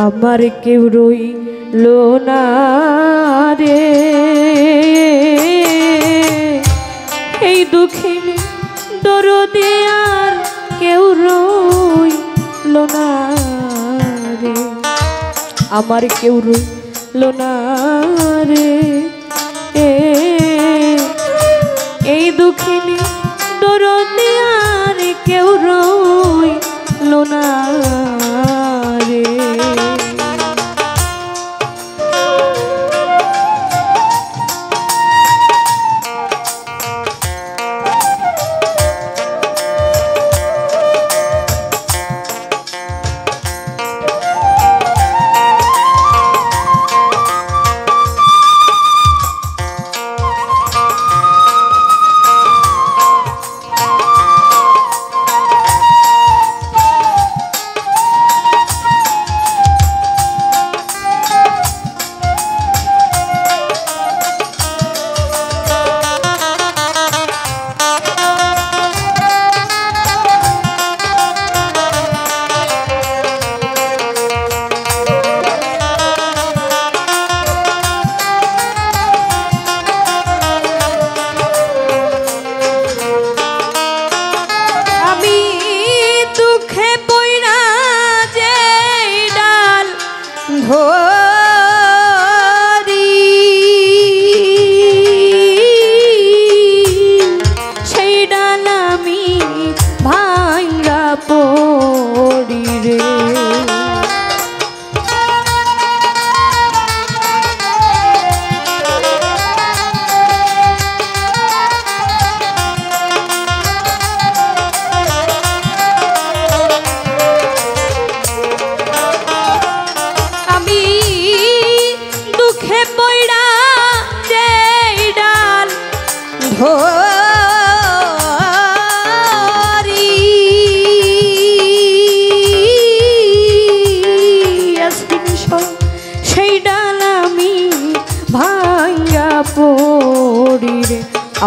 আমার কেউ রইল না রে, এই দুঃখিনী দরদে আর কেউ রইল না রে, আমার কেউ রইল না রে, এই দুঃখিনী দরদে আর কেউ রইল না রে।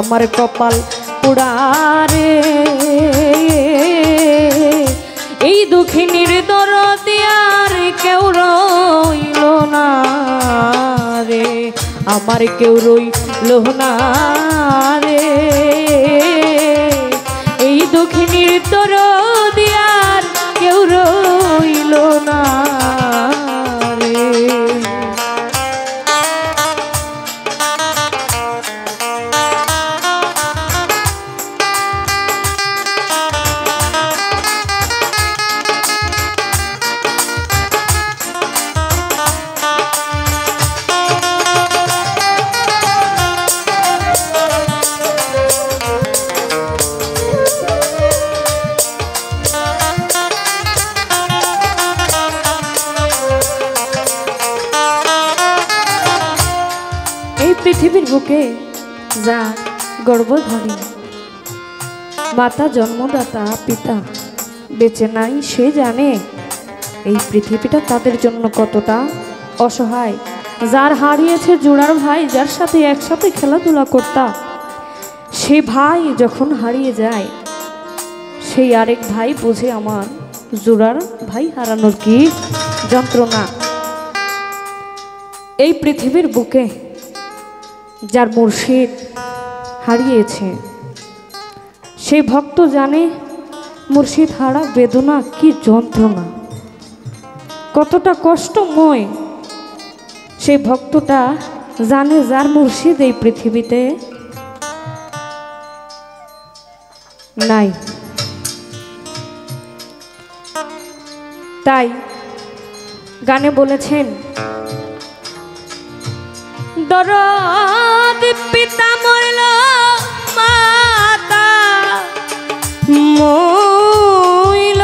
আমার কপাল পোড়ারে, এই দুঃখিনীর দরদে আর কেউ রইল না রে, আমার কেউ রইল না রে, এই দুঃখিনীর দরদে আর কেউ রইল না রে। পৃথিবীর বুকে যার গর্ভধারী মাতা জন্মদাতা পিতা বেঁচে নাই, সে জানে এই পৃথিবীটা তাদের জন্য কতটা অসহায়। যার হারিয়েছে জোড়ার ভাই, যার সাথে একসাথে খেলাধুলা করতাম, সে ভাই যখন হারিয়ে যায়, সেই আরেক ভাই বুঝে আমার জোড়ার ভাই হারানোর কি যন্ত্রণা। এই পৃথিবীর বুকে যার মুর্শিদ হারিয়েছে, সেই ভক্ত জানে মুর্শিদ হারা বেদনা কি যন্ত্রণা, কতটা কষ্টময়। সেই ভক্তটা জানে যার মুর্শিদ এই পৃথিবীতে নাই। তাই গানে বলেছেন, দরদ পিতা মরল মাতা মইল,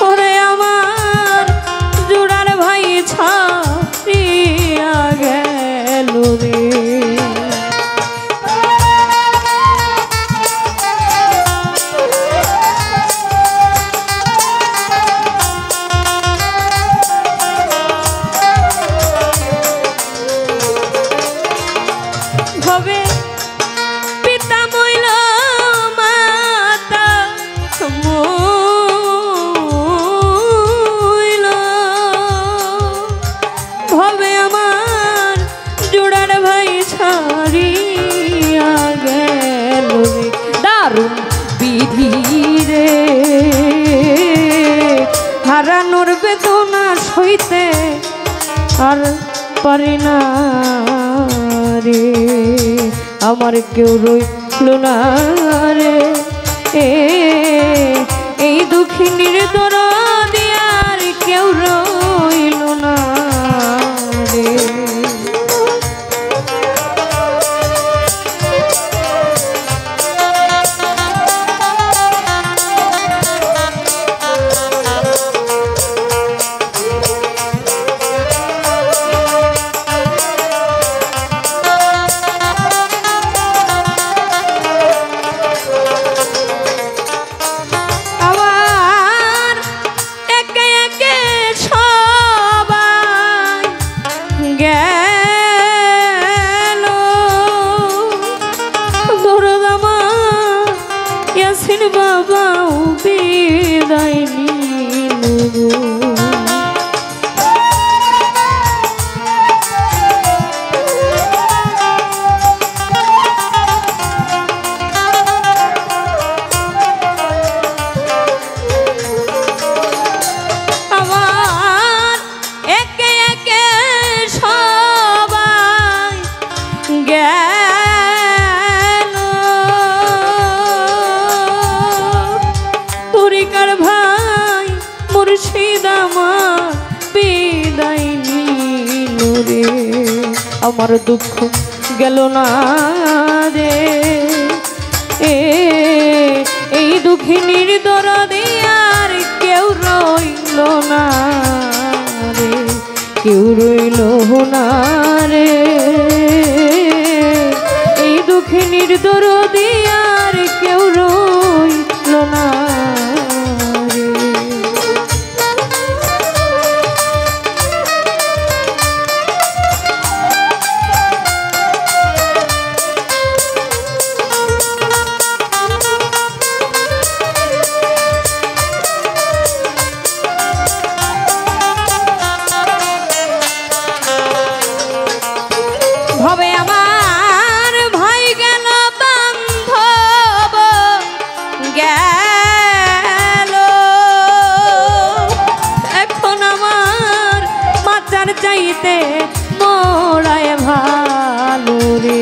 ওরে আমার জোড়ার ভাই ছাড়িয়া গেল রে। রে, হারানোর বেদনা সইতে আর পারি না রে, আমার কেউ রইল না রে, এই দুঃখিনীর দরদি আর কেউ রইল না রে। বাবাও বিদায় নিল, আমার একে একে সবাই গেল, তরিকার ভাই মুর্শিদ আমার বিদায় নিল রে, আমার দুঃখ গেল না রে, এই দুঃখিনীর দরদি আর কেউ রইল না রে, কেউ রইল না রে, এই দুঃখিনীর দরদি আর কেউ রইল না রে। ভবে আমার ভাই গেল, বান্ধব গেল, এখন আমার বাঁচার চাইতে মরায় ভালো রে,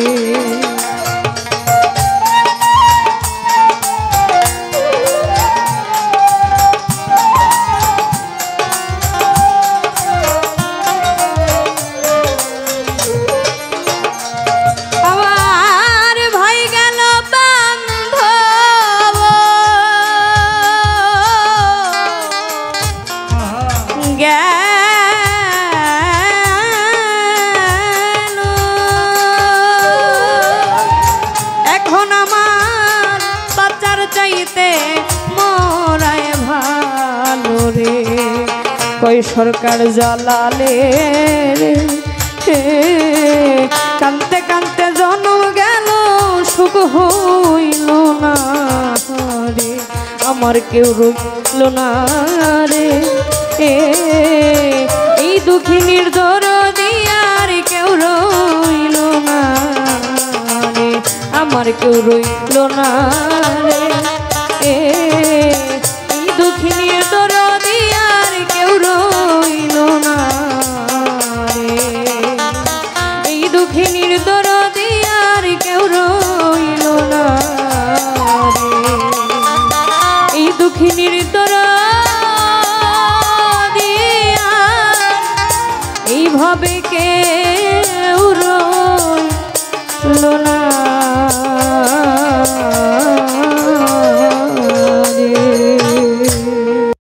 এখন আমার বাচ্চার চাইতে মরায় ভালো রে, কই সরকার জ্বালালে রে, কানতে কানতে জন্ম গেল, সুখ হইল না রে, আমার কেউ রইল না রে, এই দুঃখিনীর দরদি আর কেউ রইল না রে, আমার কেউ রইল না রে, এই দুঃখিনীর দরদি আর কেউ রইল না রে, এই দুঃখিনীর দরদি আর কেউ রইল না রে, এই দুঃখিনীর দরদি এইভাবে কেউ রইল না।